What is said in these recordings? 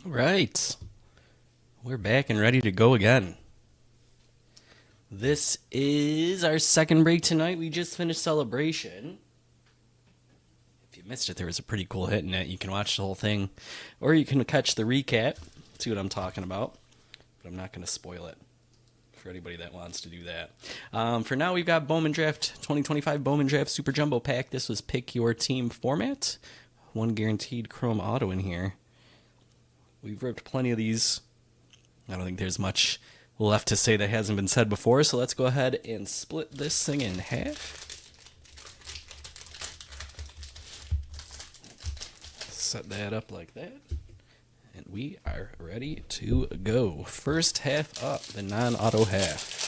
Right. We're back and ready to go again. This is our second break tonight. We just finished Celebration. If you missed it, there was a pretty cool hit in it. You can watch the whole thing, or you can catch the recap, see what I'm talking about. But I'm not going to spoil it for anybody that wants to do that. For now, we've got Bowman Draft 2025 Bowman Draft Super Jumbo Pack. This was Pick Your Team format. One guaranteed chrome auto in here. We've ripped plenty of these. I don't think there's much left to say that hasn't been said before, so let's go ahead and split this thing in half. Set that up like that. And we are ready to go. First half up, the non-auto half.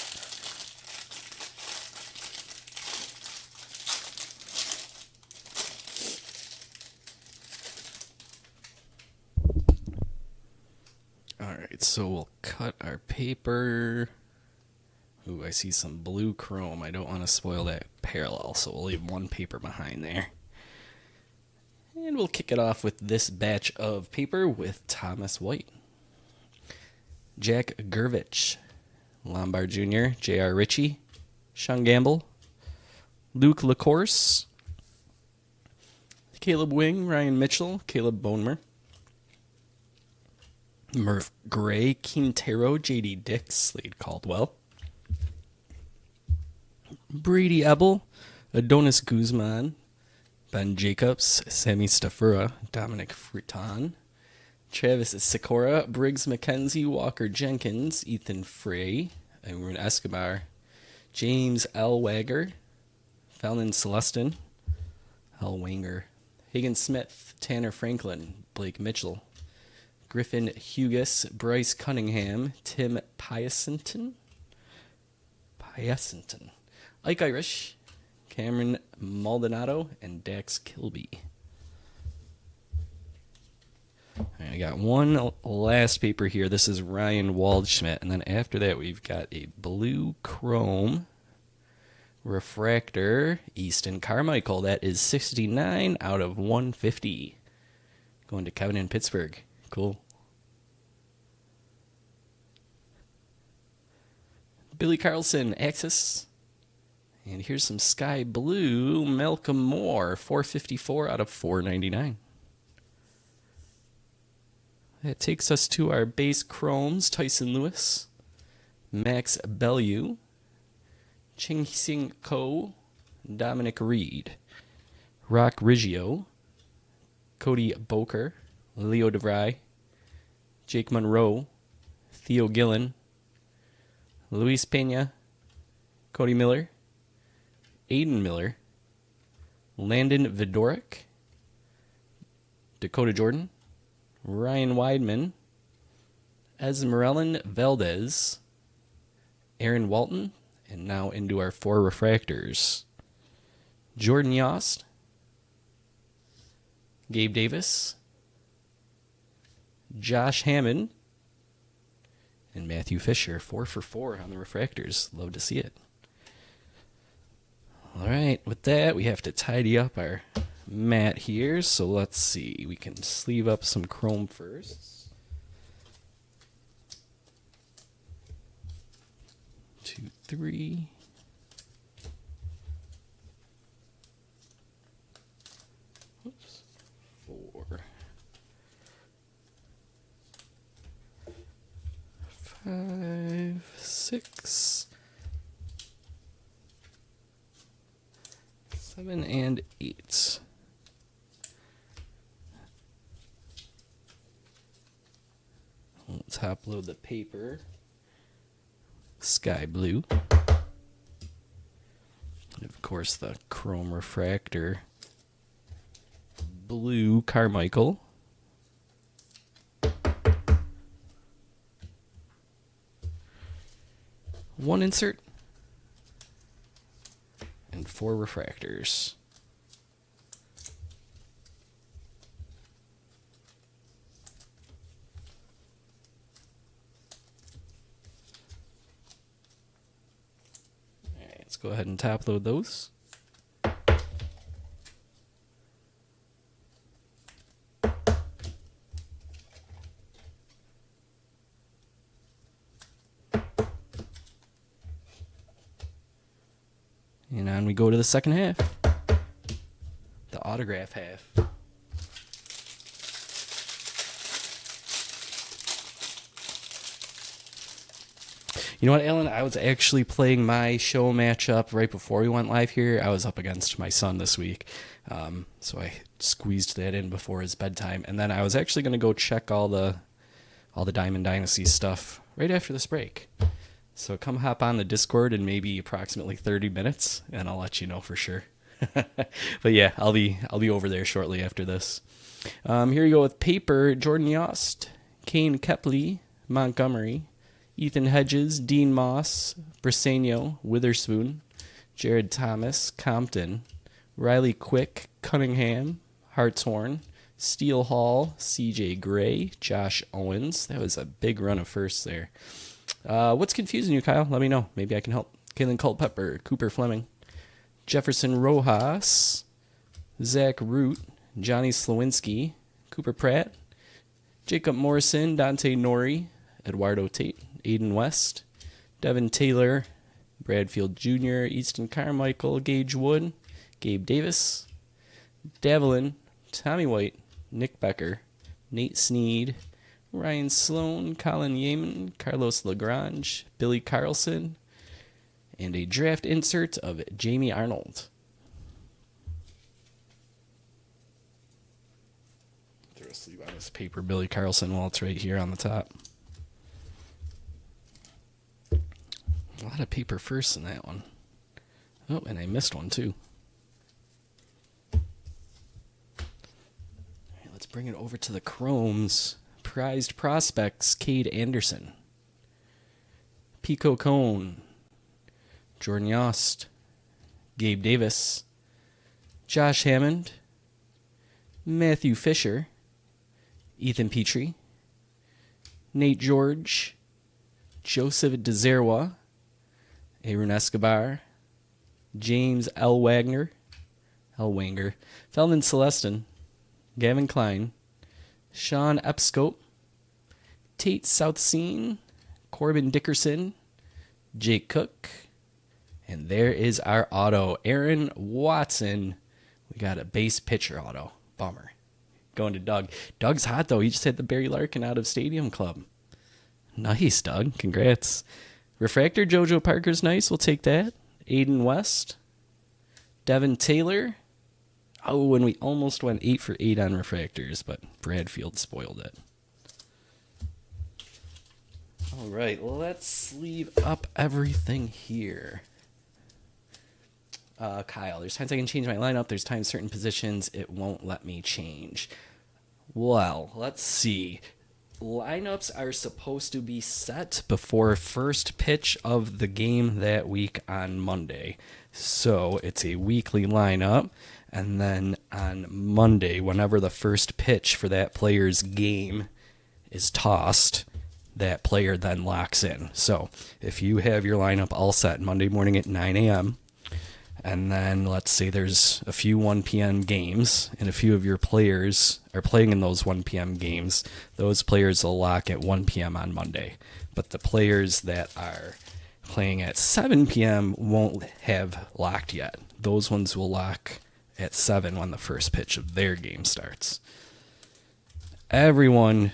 Alright, so we'll cut our paper. Ooh, I see some blue chrome. I don't want to spoil that parallel, so we'll leave one paper behind there. And we'll kick it off with this batch of paper with Thomas White, Jack Gervich, Lombard Jr., J.R. Ritchie, Sean Gamble, Luke LaCourse, Caleb Wing, Ryan Mitchell, Caleb Bonemer, Murph Gray, Quintero, J.D. Dix, Slade Caldwell, Brady Ebel, Adonis Guzman, Ben Jacobs, Sammy Stafura, Dominic Fruton, Travis Sikora, Briggs McKenzie, Walker Jenkins, Ethan Frey, Arun Escobar, James L. Wagger, Fallon Celestin, L. Wanger, Higgins Smith, Tanner Franklin, Blake Mitchell, Griffin Hughes, Bryce Cunningham, Tim Pyacenton, Ike Irish, Cameron Maldonado, and Dax Kilby. I got one last paper here. This is Ryan Waldschmidt. And then after that, we've got a blue chrome refractor, Easton Carmichael. That is 69 out of 150. Going to Kevin in Pittsburgh. Cool. Billy Carlson, Axis. And here's some sky blue, Malcolm Moore, 454 out of 499. That takes us to our base chromes, Tyson Lewis, Max Bellew, Ching Sing Ko, Dominic Reed, Rock Riggio, Cody Boker, Leo DeVry, Jake Monroe, Theo Gillen, Luis Pena, Cody Miller, Aiden Miller, Landon Vidoric, Dakota Jordan, Ryan Weidman, Esmeralyn Valdez, Aaron Walton, and now into our 4 refractors. Jordan Yost, Gabe Davis, Josh Hammond, and Matthew Fisher. 4 for 4 on the refractors. Love to see it. All right, with that, we have to tidy up our mat here. So let's see. We can sleeve up some chrome first. 2, 3. Oops. 4. 5, 6. 7 and 8. We'll top load the paper. Sky blue. And of course the chrome refractor. Blue Carmichael. One insert. And 4 refractors. All right, let's go ahead and top load those. And on we go to the second half. The autograph half. You know what, Alan? I was actually playing my show matchup right before we went live here. I was up against my son this week. So I squeezed that in before his bedtime. And then I was actually going to go check all the Diamond Dynasty stuff right after this break. So come hop on the Discord in maybe approximately 30 minutes, and I'll let you know for sure. But yeah, I'll be over there shortly after this. Here you go with paper: Jordan Yost, Kane Kepley, Montgomery, Ethan Hedges, Dean Moss, Briseno, Witherspoon, Jared Thomas, Compton, Riley Quick, Cunningham, Hartshorn, Steele Hall, C.J. Gray, Josh Owens. That was a big run of firsts there. What's confusing you, Kyle? Let me know. Maybe I can help. Kalen Culpepper, Cooper Fleming, Jefferson Rojas, Zach Root, Johnny Slowinski, Cooper Pratt, Jacob Morrison, Dante Nori, Eduardo Tate, Aiden West, Devin Taylor, Bradfield Jr., Easton Carmichael, Gage Wood, Gabe Davis, Davelin, Tommy White, Nick Becker, Nate Sneed, Ryan Sloan, Colin Yeaman, Carlos Lagrange, Billy Carlson, and a draft insert of Jamie Arnold. Throw a sleeve on this paper, Billy Carlson, while it's right here on the top. A lot of paper first in that one. Oh, and I missed one too. Let's bring it over to the Chromes. Prized prospects: Cade Anderson, Pico Cone, Jordan Yost, Gabe Davis, Josh Hammond, Matthew Fisher, Ethan Petrie, Nate George, Joseph DeZerwa, Aaron Escobar, James Elwanger, Feldman Celestin, Gavin Klein, Sean Epscope, Tate Southseen, Corbin Dickerson, Jake Cook, and there is our auto, Aaron Watson. We got a base pitcher auto. Bummer. Going to Doug. Doug's hot, though. He just hit the Barry Larkin out of Stadium Club. Nice, Doug. Congrats. Refractor, JoJo Parker's nice. We'll take that. Aiden West, Devin Taylor. Oh, and we almost went 8 for 8 on refractors, but Bradfield spoiled it. All right, let's sleeve up everything here. Kyle, there's times I can change my lineup. There's times certain positions it won't let me change. Well, let's see. Lineups are supposed to be set before first pitch of the game that week on Monday. So it's a weekly lineup. And then on Monday, whenever the first pitch for that player's game is tossed, that player then locks in. So if you have your lineup all set Monday morning at 9 a.m., and then let's say there's a few 1 p.m. games, and a few of your players are playing in those 1 p.m. games, those players will lock at 1 p.m. on Monday. But the players that are playing at 7 p.m. won't have locked yet. Those ones will lock at 7 when the first pitch of their game starts. Everyone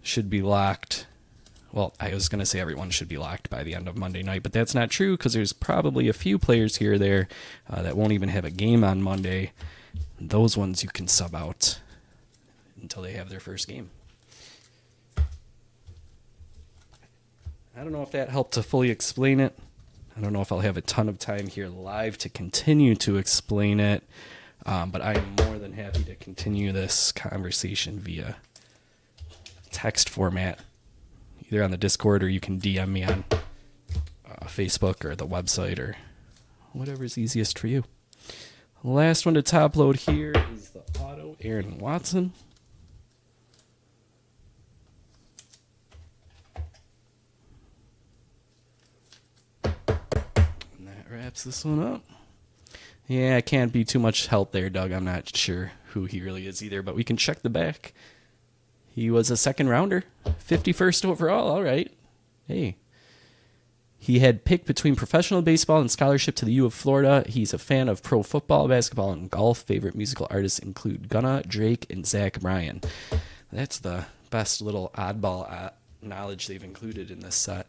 should be locked. Well, I was going to say everyone should be locked by the end of Monday night, but that's not true because there's probably a few players here or there that won't even have a game on Monday. Those ones you can sub out until they have their first game. I don't know if that helped to fully explain it. I don't know if I'll have a ton of time here live to continue to explain it, but I'm more than happy to continue this conversation via text format, either on the Discord or you can DM me on Facebook or the website or whatever's easiest for you. Last one to top load here is the auto, Aaron Watson. And that wraps this one up. Yeah, it can't be too much help there, Doug. I'm not sure who he really is either, but we can check the back. He was a second rounder, 51st overall. All right. Hey, He had picked between professional baseball and scholarship to the U of Florida. He's a fan of pro football, basketball, and golf. Favorite musical artists include Gunna, Drake, and Zach Bryan. That's the best little oddball knowledge they've included in this set.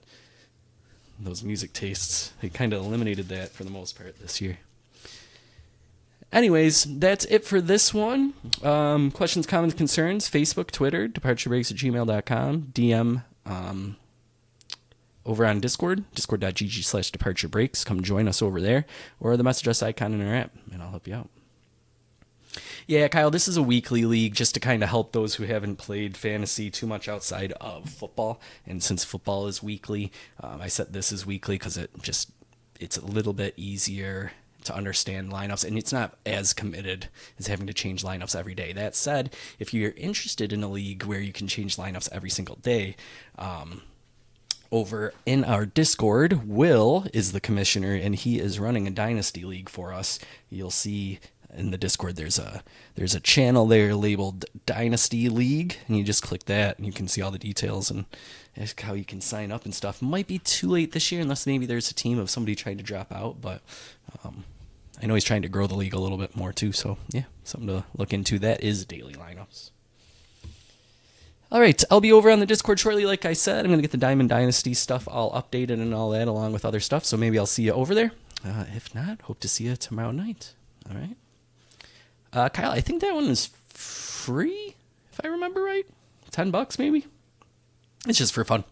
Those music tastes, they kind of eliminated that for the most part this year. Anyways, that's it for this one. Questions, comments, concerns, Facebook, Twitter, departurebreaks@gmail.com, DM over on Discord, discord.gg/departurebreaks. Come join us over there, or the message us icon in our app, and I'll help you out. Yeah, Kyle, this is a weekly league just to kind of help those who haven't played fantasy too much outside of football. And since football is weekly, I set this as weekly because it's a little bit easier to understand lineups, and it's not as committed as having to change lineups every day. That said, if you're interested in a league where you can change lineups every single day, over in our Discord, Will is the commissioner, and he is running a dynasty league for us. You'll see in the Discord there's a channel there labeled Dynasty League, and you just click that and you can see all the details and ask how you can sign up and stuff. Might be too late this year unless maybe there's a team of somebody trying to drop out, but I know he's trying to grow the league a little bit more too, so yeah, something to look into. That is daily lineups. All right, I'll be over on the Discord shortly. Like I said, I'm going to get the Diamond Dynasty stuff all updated and all that, along with other stuff, so maybe I'll see you over there. If not, hope to see you tomorrow night. All right. Kyle, I think that one is free, if I remember right. $10 maybe? It's just for fun.